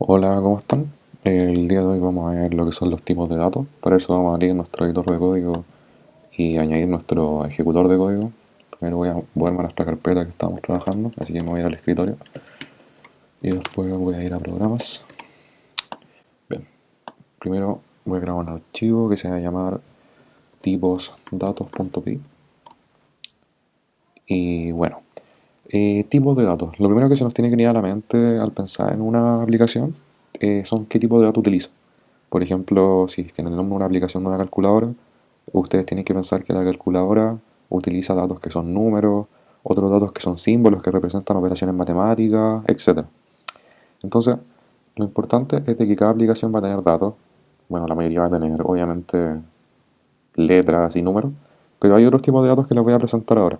Hola, ¿cómo están? El día de hoy vamos a ver lo que son los tipos de datos. Para eso vamos a abrir nuestro editor de código y añadir nuestro ejecutor de código. Primero voy a armar nuestra carpeta que estamos trabajando, así que me voy a ir al escritorio y después voy a ir a programas. Bien, primero voy a crear un archivo que se va a llamar tiposdatos.py. Y bueno, tipos de datos. Lo primero que se nos tiene que venir a la mente al pensar en una aplicación son qué tipo de datos utiliza. Por ejemplo, si es que en el nombre de una aplicación de una calculadora, ustedes tienen que pensar que la calculadora utiliza datos que son números, otros datos que son símbolos que representan operaciones matemáticas, etc. Entonces, lo importante es de que cada aplicación va a tener datos. Bueno, la mayoría va a tener, obviamente, letras y números, pero hay otros tipos de datos que les voy a presentar ahora.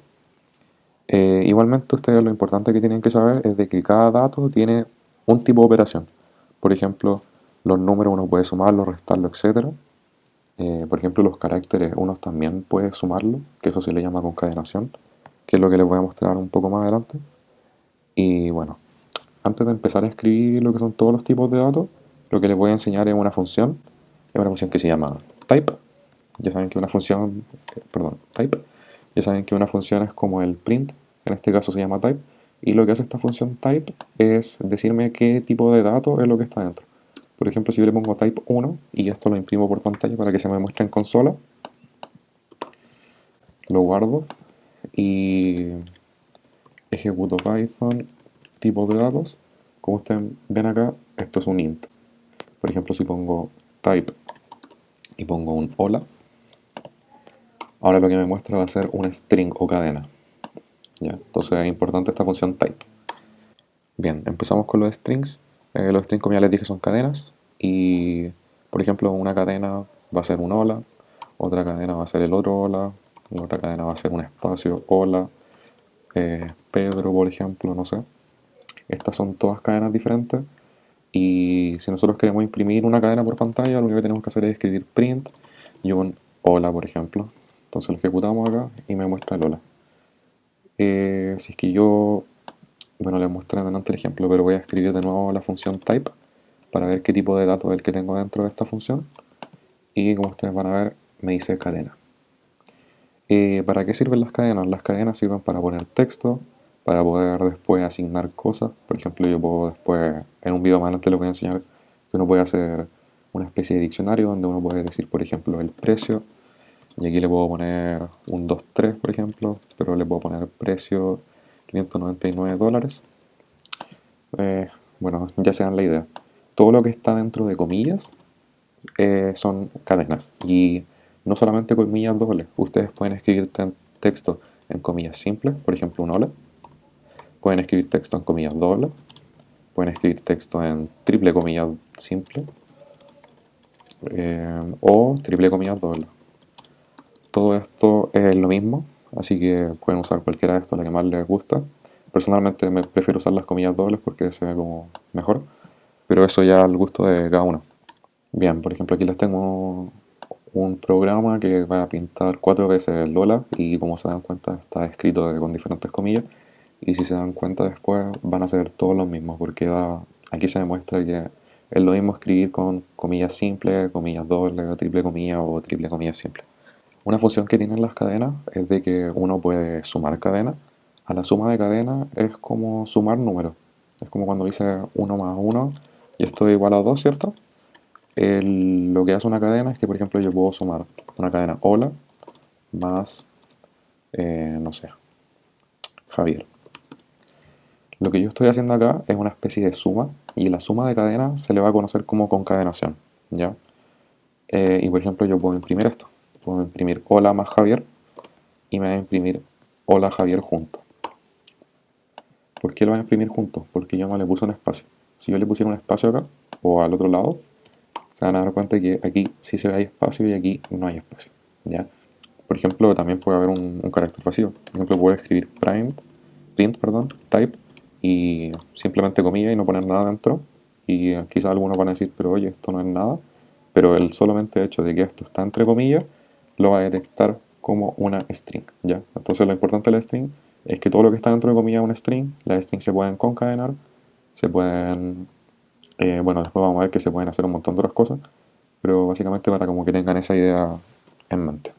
Igualmente, ustedes lo importante que tienen que saber es de que cada dato tiene un tipo de operación. Por ejemplo, los números uno puede sumarlos, restarlos, etc. Por ejemplo, los caracteres uno también puede sumarlo, que eso se le llama concatenación, que es lo que les voy a mostrar un poco más adelante. Y bueno, antes de empezar a escribir lo que son todos los tipos de datos, lo que les voy a enseñar es una función que se llama type. Ya saben que una función, perdón, type. Ya saben que una función es como el print, en este caso se llama type. Y lo que hace esta función type es decirme qué tipo de dato es lo que está dentro. Por ejemplo, si yo le pongo type 1 y esto lo imprimo por pantalla para que se me muestre en consola, lo guardo y ejecuto Python tipo de datos. Como ustedes ven acá, esto es un int. Por ejemplo, si pongo type y pongo un hola, ahora lo que me muestra va a ser una string o cadena. ¿Ya? Entonces es importante esta función type. Bien, empezamos con los strings. Los strings, como ya les dije, son cadenas. Y, por ejemplo, una cadena va a ser un hola, otra cadena va a ser el otro hola, y otra cadena va a ser un espacio hola, Pedro, por ejemplo, no sé. Estas son todas cadenas diferentes. Y si nosotros queremos imprimir una cadena por pantalla, lo único que tenemos que hacer es escribir print y un hola, por ejemplo. Entonces lo ejecutamos acá y me muestra el hola. Si es que yo, bueno, les mostré antes el ejemplo, pero voy a escribir de nuevo la función type para ver qué tipo de datos es el que tengo dentro de esta función. Y como ustedes van a ver, me dice cadena. ¿Para qué sirven las cadenas? Las cadenas sirven para poner texto, para poder después asignar cosas. Por ejemplo, yo puedo después, en un video más adelante les voy a enseñar que uno puede hacer una especie de diccionario donde uno puede decir, por ejemplo, el precio. Y aquí le puedo poner un 2.3, por ejemplo, pero le puedo poner precio $599. Eh, bueno, ya se dan la idea. Todo lo que está dentro de comillas son cadenas. Y no solamente comillas dobles. Ustedes pueden escribir texto en comillas simples, por ejemplo un hola. Pueden escribir texto en comillas dobles. Pueden escribir texto en triple comillas simple o triple comillas doble. Todo esto es lo mismo, así que pueden usar cualquiera de estos, la que más les gusta. Personalmente me prefiero usar las comillas dobles porque se ve como mejor, pero eso ya al gusto de cada uno. Bien, por ejemplo aquí les tengo un programa que va a pintar 4 veces el dólar y como se dan cuenta está escrito con diferentes comillas y si se dan cuenta después van a ser todos los mismos porque aquí se demuestra que es lo mismo escribir con comillas simples, comillas dobles, triple comilla o triple comillas simple. Una función que tienen las cadenas es de que uno puede sumar cadenas. A la suma de cadenas es como sumar números. Es como cuando dice 1 más 1 y esto es igual a 2, ¿cierto? Lo que hace una cadena es que, por ejemplo, yo puedo sumar una cadena hola más, no sé, Javier. Lo que yo estoy haciendo acá es una especie de suma y la suma de cadenas se le va a conocer como concatenación, ¿ya? Y por ejemplo yo puedo imprimir esto. Puedo imprimir hola más Javier y me va a imprimir hola Javier junto. ¿Por qué lo voy a imprimir juntos? Porque yo no le puse un espacio. Si yo le pusiera un espacio acá o al otro lado, se van a dar cuenta que aquí sí se ve hay espacio y aquí no hay espacio, ¿ya? Por ejemplo, también puede haber un carácter vacío. Por ejemplo, puedo escribir print, perdón, type y simplemente comilla y no poner nada dentro. Y quizás algunos van a decir, pero oye, esto no es nada. Pero el solamente hecho de que esto está entre comillas lo va a detectar como una string, ¿ya? Entonces lo importante de la string es que todo lo que está dentro de comillas es una string. Las strings se pueden concadenar, se pueden Bueno, después vamos a ver que se pueden hacer un montón de otras cosas, pero básicamente para como que tengan esa idea en mente.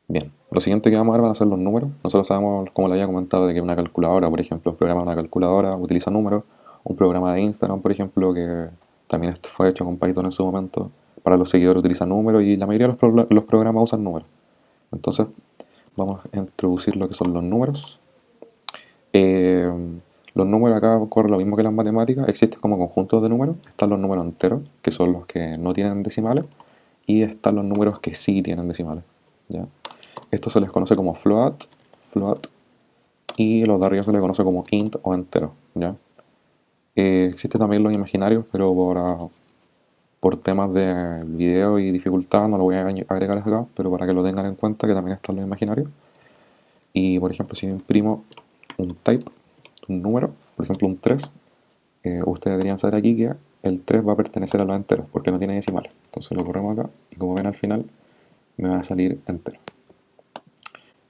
Bien, lo siguiente que vamos a ver van a ser los números. Nosotros sabemos, como le había comentado, de que una calculadora, por ejemplo, el programa de una calculadora utiliza números. Un programa de Instagram, por ejemplo, que también fue hecho con Python en su momento, para los seguidores utiliza números y la mayoría de los programas usan números. Entonces, vamos a introducir lo que son los números. Eh, los números acá ocurre lo mismo que las matemáticas, existen como conjuntos de números. Están los números enteros, que son los que no tienen decimales, y están los números que sí tienen decimales, ¿ya? Esto se les conoce como float, y los de arriba se les conoce como int o entero, ¿ya? Existen también los imaginarios, pero por temas de video y dificultad no lo voy a agregar acá, pero para que lo tengan en cuenta que también están los imaginarios. Y por ejemplo, si yo imprimo un type, un número, por ejemplo un 3, ustedes deberían saber aquí que el 3 va a pertenecer a los enteros, porque no tiene decimales. Entonces lo corremos acá, y como ven al final, me va a salir entero.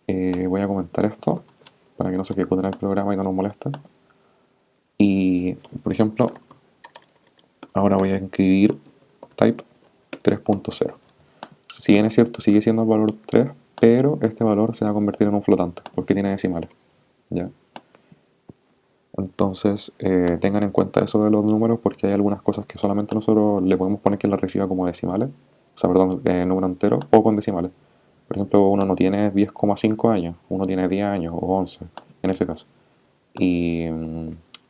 Voy a comentar esto, para que no se ejecute en el programa y no nos moleste. Y, por ejemplo, ahora voy a escribir type 3.0. Si bien es cierto, sigue siendo el valor 3, pero este valor se va a convertir en un flotante, porque tiene decimales, ¿ya? Entonces, tengan en cuenta eso de los números, porque hay algunas cosas que solamente nosotros le podemos poner que las reciba como decimales, o sea, perdón, número entero, o con decimales. Por ejemplo, uno no tiene 10,5 años, uno tiene 10 años o 11, en ese caso. Y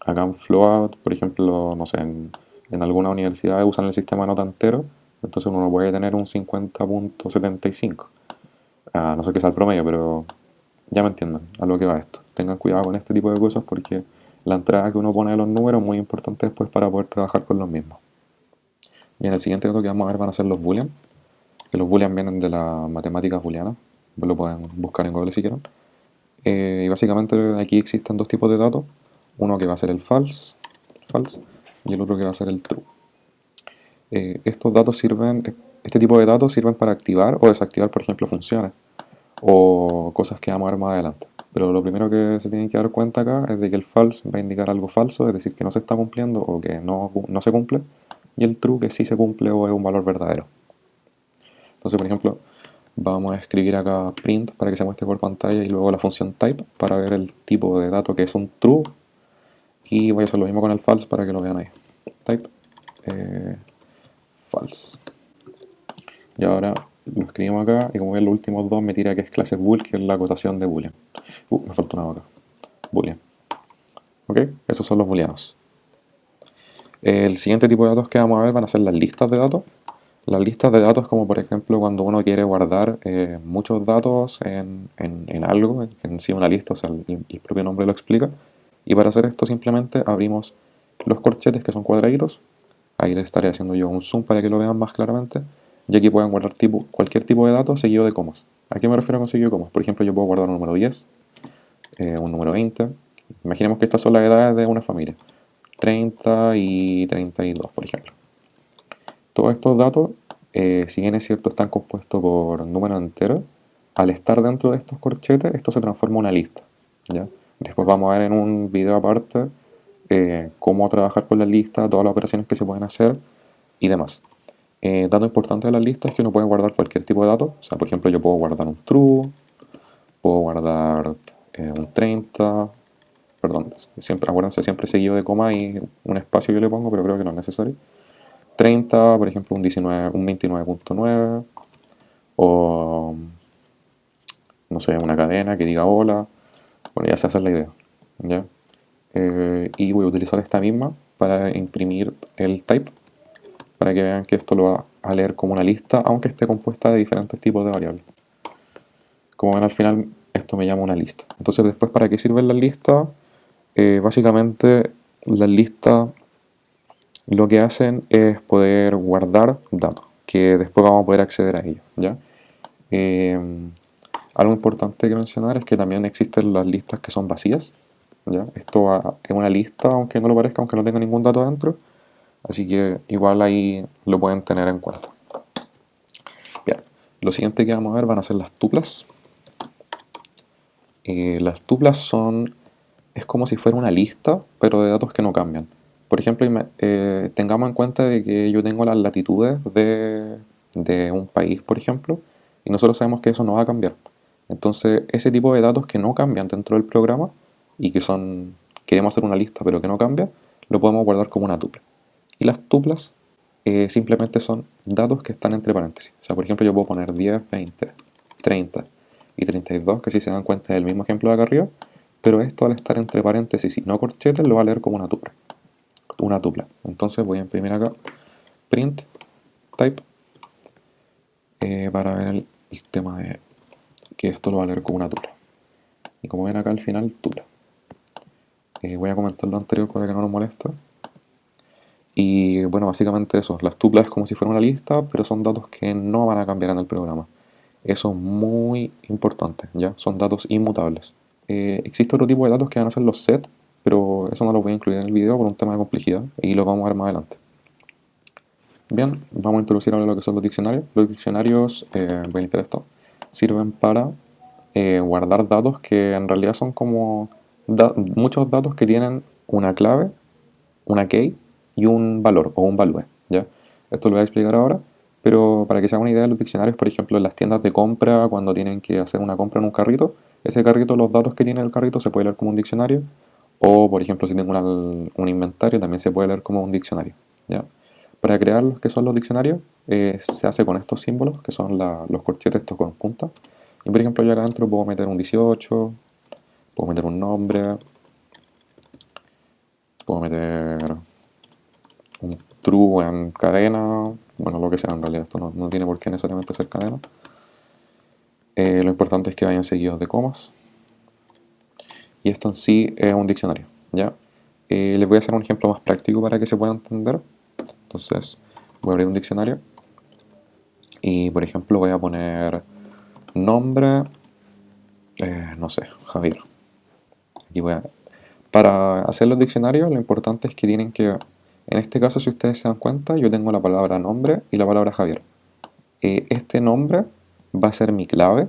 acá en Float, por ejemplo, no sé, en algunas universidades usan el sistema de nota entero, entonces uno no puede tener un 50,75, a no ser que sea el promedio, pero ya me entienden a lo que va esto. Tengan cuidado con este tipo de cosas porque la entrada que uno pone de los números es muy importante después para poder trabajar con los mismos. Bien, el siguiente dato que vamos a ver van a ser los boolean, que los boolean vienen de las matemáticas booleanas, lo pueden buscar en Google si quieren. Y básicamente aquí existen dos tipos de datos, uno que va a ser el false, y el otro que va a ser el true. Estos datos sirven, este tipo de datos sirven para activar o desactivar, por ejemplo, funciones o cosas que vamos a ver más adelante. Pero lo primero que se tienen que dar cuenta acá es de que el false va a indicar algo falso, es decir, que no se está cumpliendo o que no se cumple, y el true que sí se cumple o es un valor verdadero. Entonces, por ejemplo, vamos a escribir acá print para que se muestre por pantalla y luego la función type para ver el tipo de dato que es un true, y voy a hacer lo mismo con el false para que lo vean ahí. Type false. Y ahora lo escribimos acá y como ven los últimos dos me tira que es clase bool, que es la acotación de boolean. Me falta una acá. Boolean. ¿Ok? Esos son los booleanos. El siguiente tipo de datos que vamos a ver van a ser las listas de datos. Las listas de datos como por ejemplo cuando uno quiere guardar muchos datos en algo, en sí una lista, o sea, el propio nombre lo explica. Y para hacer esto simplemente abrimos los corchetes que son cuadraditos. Ahí les estaré haciendo yo un zoom para que lo vean más claramente. Y aquí pueden guardar cualquier tipo de datos seguido de comas. ¿A qué me refiero con seguido de comas? Por ejemplo, yo puedo guardar un número 10, un número 20. Imaginemos que estas son las edades de una familia. 30 y 32, por ejemplo. Todos estos datos, si bien es cierto, están compuestos por números enteros, al estar dentro de estos corchetes, esto se transforma en una lista, ¿ya? Después vamos a ver en un video aparte cómo trabajar con la lista, todas las operaciones que se pueden hacer y demás. Dato importante de las listas es que uno puede guardar cualquier tipo de datos. O sea, por ejemplo, yo puedo guardar un true, puedo guardar un 30, perdón, siempre, acuérdense, siempre seguido de coma y un espacio yo le pongo, pero creo que no es necesario. 30, por ejemplo, un 19, un 29.9, o no sé, una cadena que diga hola. Bueno, ya se hace la idea, ¿ya? Y voy a utilizar esta misma para imprimir el type, para que vean que esto lo va a leer como una lista, aunque esté compuesta de diferentes tipos de variables. Como ven al final, esto me llama una lista. Entonces después, ¿para qué sirven las listas? Básicamente, las listas lo que hacen es poder guardar datos, que después vamos a poder acceder a ellos, ¿ya? Eh, Algo importante que mencionar es que también existen las listas que son vacías, ¿ya? Esto es una lista, aunque no lo parezca, aunque no tenga ningún dato dentro, así que igual ahí lo pueden tener en cuenta. Bien, lo siguiente que vamos a ver van a ser las tuplas. Las tuplas es como si fuera una lista, pero de datos que no cambian. Por ejemplo, tengamos en cuenta de que yo tengo las latitudes de un país, por ejemplo, y nosotros sabemos que eso no va a cambiar. Entonces, ese tipo de datos que no cambian dentro del programa y que son, queremos hacer una lista pero que no cambia, lo podemos guardar como una tupla. Y las tuplas simplemente son datos que están entre paréntesis. O sea, por ejemplo, yo puedo poner 10, 20, 30 y 32, que si se dan cuenta es el mismo ejemplo de acá arriba, pero esto al estar entre paréntesis y no corchetes lo va a leer como una tupla. Una tupla. Entonces voy a imprimir acá print type para ver el tema de que esto lo va a leer como una tupla. Y como ven acá al final, tupla. Voy a comentar lo anterior para que no nos moleste. Y bueno, básicamente eso. Las tuplas es como si fuera una lista, pero son datos que no van a cambiar en el programa. Eso es muy importante, ¿ya? Son datos inmutables. Existe otro tipo de datos que van a ser los set, pero eso no lo voy a incluir en el video por un tema de complejidad y lo vamos a ver más adelante. Bien, vamos a introducir ahora lo que son los diccionarios. Los diccionarios, voy a limpiar esto, sirven para guardar datos que en realidad son como muchos datos que tienen una clave, una key y un valor o un value, ¿ya? Esto lo voy a explicar ahora, pero para que se hagan una idea de los diccionarios, por ejemplo, en las tiendas de compra, cuando tienen que hacer una compra en un carrito, ese carrito, los datos que tiene el carrito se puede leer como un diccionario, o por ejemplo, si tengo un inventario, también se puede leer como un diccionario, ¿ya? Para crear lo que son los diccionarios, se hace con estos símbolos, que son los corchetes estos con punta. Y por ejemplo, yo acá adentro puedo meter un 18, puedo meter un nombre, puedo meter un true en cadena, bueno, lo que sea en realidad, esto no tiene por qué necesariamente ser cadena. Lo importante es que vayan seguidos de comas. Y esto en sí es un diccionario, ¿ya? Les voy a hacer un ejemplo más práctico para que se pueda entender. Entonces, voy a abrir un diccionario y, por ejemplo, voy a poner nombre, no sé, Javier. Aquí para hacer los diccionarios, lo importante es que tienen que, en este caso, si ustedes se dan cuenta, yo tengo la palabra nombre y la palabra Javier. Este nombre va a ser mi clave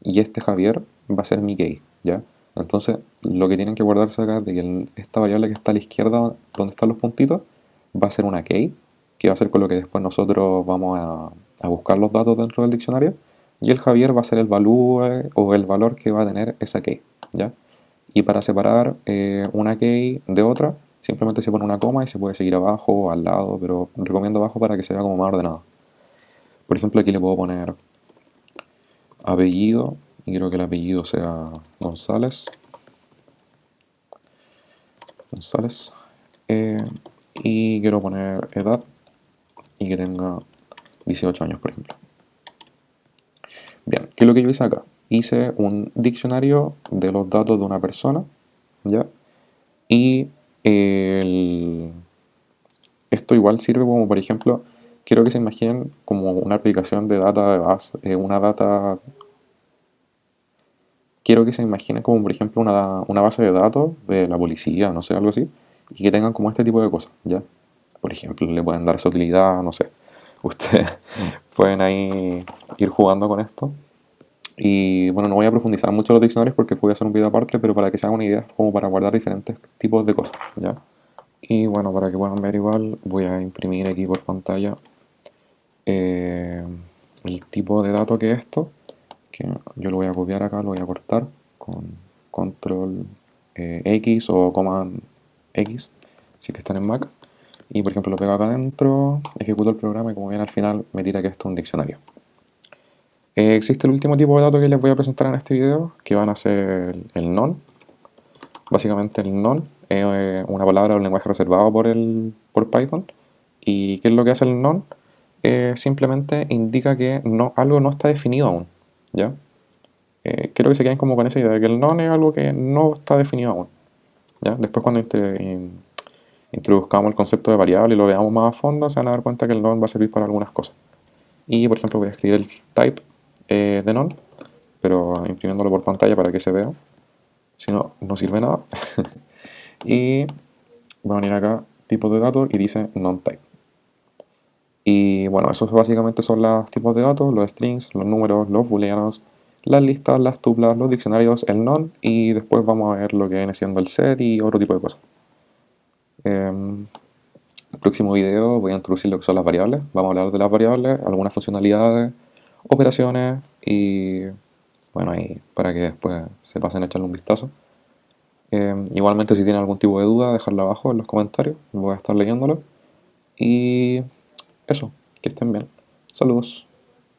y este Javier va a ser mi key, ¿ya? Entonces, lo que tienen que guardarse acá es de que esta variable que está a la izquierda, donde están los puntitos, va a ser una key, que va a ser con lo que después nosotros vamos a buscar los datos dentro del diccionario, y el Javier va a ser el value o el valor que va a tener esa key, ¿ya? Y para separar una key de otra, simplemente se pone una coma y se puede seguir abajo o al lado, pero recomiendo abajo para que se vea como más ordenado. Por ejemplo, aquí le puedo poner apellido y quiero que el apellido sea González. González. Y quiero poner edad y que tenga 18 años, por ejemplo. Bien, ¿qué es lo que yo hice acá? Hice un diccionario de los datos de una persona, ¿ya? Y esto igual sirve como, por ejemplo, quiero que se imaginen como una aplicación de data de base, quiero que se imaginen como, por ejemplo, una base de datos de la policía, no sé, algo así, y que tengan como este tipo de cosas, ¿ya? Por ejemplo, le pueden dar esa utilidad, no sé. Ustedes pueden ahí ir jugando con esto. Y bueno, no voy a profundizar mucho en los diccionarios porque voy a hacer un video aparte, pero para que se hagan una idea, como para guardar diferentes tipos de cosas, ¿ya? Y bueno, para que puedan ver igual, voy a imprimir aquí por pantalla eh, el tipo de dato que es esto, que yo lo voy a copiar acá, lo voy a cortar con control X o command X, si que están en Mac. Y por ejemplo lo pego acá adentro, ejecuto el programa y como ven al final me tira que esto es un diccionario. Existe el último tipo de datos que les voy a presentar en este video, que van a ser el non. Básicamente el non es una palabra o un lenguaje reservado por Python. ¿Y qué es lo que hace el non? Simplemente indica que algo no está definido aún, ¿ya? Quiero que se queden como con esa idea de que el non es algo que no está definido aún, ¿ya? Después cuando introduzcamos el concepto de variable y lo veamos más a fondo, se van a dar cuenta que el non va a servir para algunas cosas. Y por ejemplo voy a escribir el type de non, pero imprimiéndolo por pantalla para que se vea, si no, no sirve nada. Y voy a venir acá, tipo de datos, y dice non-type. Y bueno, esos básicamente son los tipos de datos, los strings, los números, los booleanos, las listas, las tuplas, los diccionarios, el non, y después vamos a ver lo que viene siendo el set y otro tipo de cosas. El próximo video voy a introducir lo que son las variables. Vamos a hablar de las variables, algunas funcionalidades, operaciones y bueno, ahí para que después se pasen a echarle un vistazo. Igualmente si tienen algún tipo de duda, dejarla abajo en los comentarios, voy a estar leyéndolo. Y eso, que estén bien. Saludos.